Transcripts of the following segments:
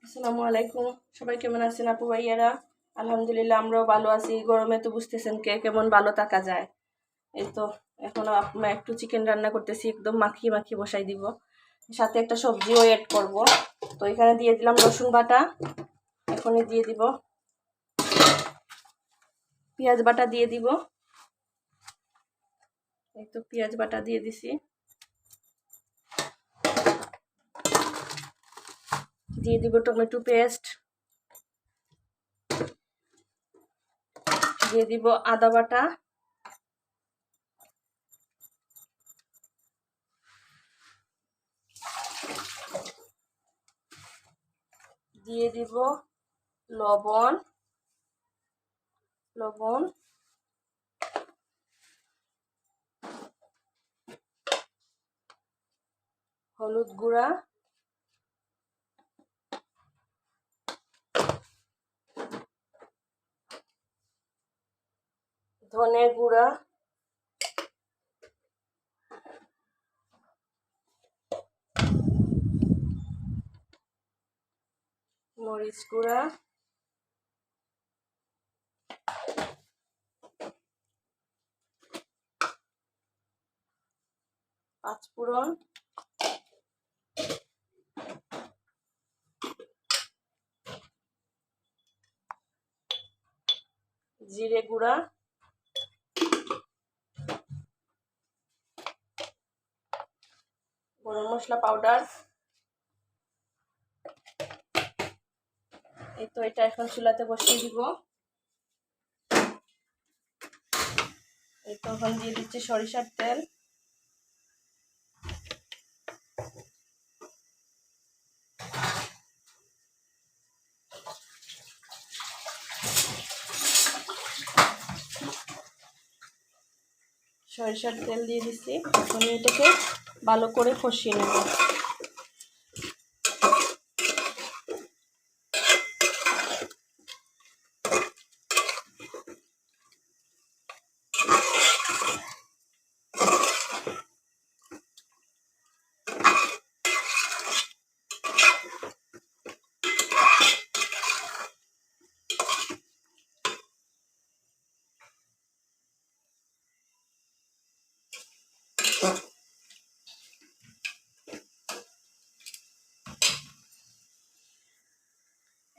আসসালামু আলাইকুম। সবাই কেমন আছেন আপু ভাইয়ারা? আলহামদুলিল্লাহ আমরাও ভালো আছি। গরমে তো বুঝতেছেন কে কেমন ভালো থাকা যায়। এই তো এখন আমরা একটু চিকেন রান্না করতেছি, একদম মাখিয়ে মাখিয়ে বসাই দিব। সাথে একটা সবজিও অ্যাড করব। তো এখানে দিয়ে দিলাম রসুন বাটা, এখনই দিয়ে দিব পেঁয়াজ বাটা দিয়ে দিব। এই তো পেঁয়াজ বাটা দিয়ে দিছি, দিয়ে দিব টমেটো পেস্ট, দিয়ে দিব আদা বাটা, দিয়ে দিব লবণ, হলুদ গুঁড়া, ধনে গুঁড়া, মরিচ গুঁড়া, পাঁচফোড়ন, জিরে গুঁড়া, গরম মশলা পাউডার। এই তো এটা এখন চুলাতে বসিয়ে দিব। এই তো এখন দিয়ে দিচ্ছি সরিষার তেল, দিয়ে দিচ্ছি। এখন এটাকে ভালো করে কষিয়ে নেব।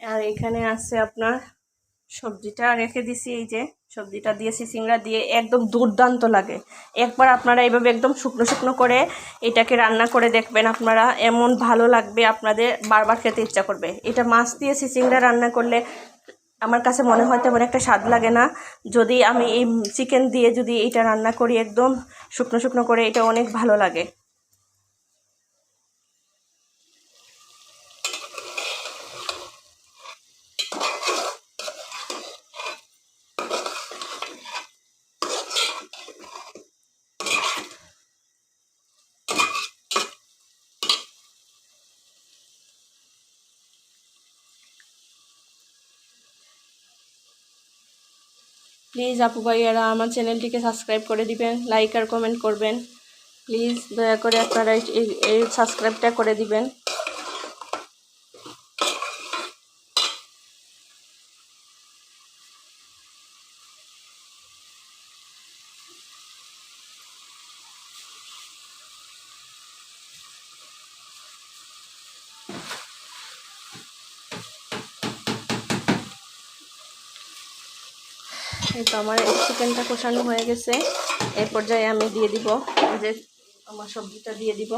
আর এখানে আছে আপনার সবজিটা রেখে দিছি। এই যে সবজিটা দিয়েছি, সিংড়া দিয়ে একদম দুর্দান্ত লাগে। একবার আপনারা এইভাবে একদম শুকনো শুকনো করে এটাকে রান্না করে দেখবেন, আপনারা এমন ভালো লাগবে, আপনাদের বারবার খেতে ইচ্ছা করবে। এটা মাছ দিয়ে সিংড়া রান্না করলে আমার কাছে মনে হয় তেমন একটা স্বাদ লাগে না। যদি আমি এই চিকেন দিয়ে যদি এটা রান্না করি একদম শুকনো শুকনো করে, এটা অনেক ভালো লাগে। প্লিজ আপু ভাইয়ারা আমার চ্যানেলটিকে সাবস্ক্রাইব করে দিবেন, লাইক আর কমেন্ট করবেন। প্লিজ দয়া করে আপনারা এই সাবস্ক্রাইবটা করে দিবেন। এই তো আমার চিকেনটা কষানো হয়ে গেছে। এই পর্যায়ে আমি দিয়ে দিব যে আমার সবজিটা দিয়ে দিব।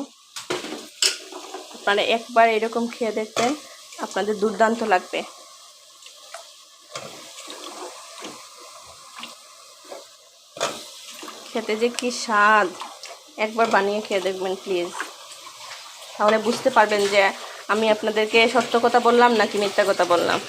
আপনারা একবার এরকম খেয়ে দেখবেন, আপনাদের দুর্দান্ত লাগবে। খেতে যে কি স্বাদ, একবার বানিয়ে খেয়ে দেখবেন প্লিজ। তাহলে বুঝতে পারবেন যে আমি আপনাদেরকে সত্য কথা বললাম নাকি মিথ্যা কথা বললাম।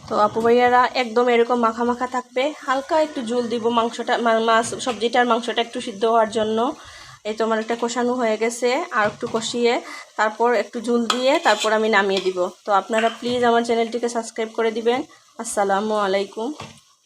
তো আপু ভাইয়ারা একদম এরকম মাখা মাখা থাকবে, হালকা একটু ঝোল দিব মাংসটা, মাছ সবজিটার মাংসটা একটু সিদ্ধ হওয়ার জন্য। এই তো আমার একটা কষানো হয়ে গেছে, আর একটু কষিয়ে তারপর একটু ঝোল দিয়ে তারপর আমি নামিয়ে দিব। তো আপনারা প্লিজ আমার চ্যানেলটিকে সাবস্ক্রাইব করে দিবেন। আসসালামু আলাইকুম।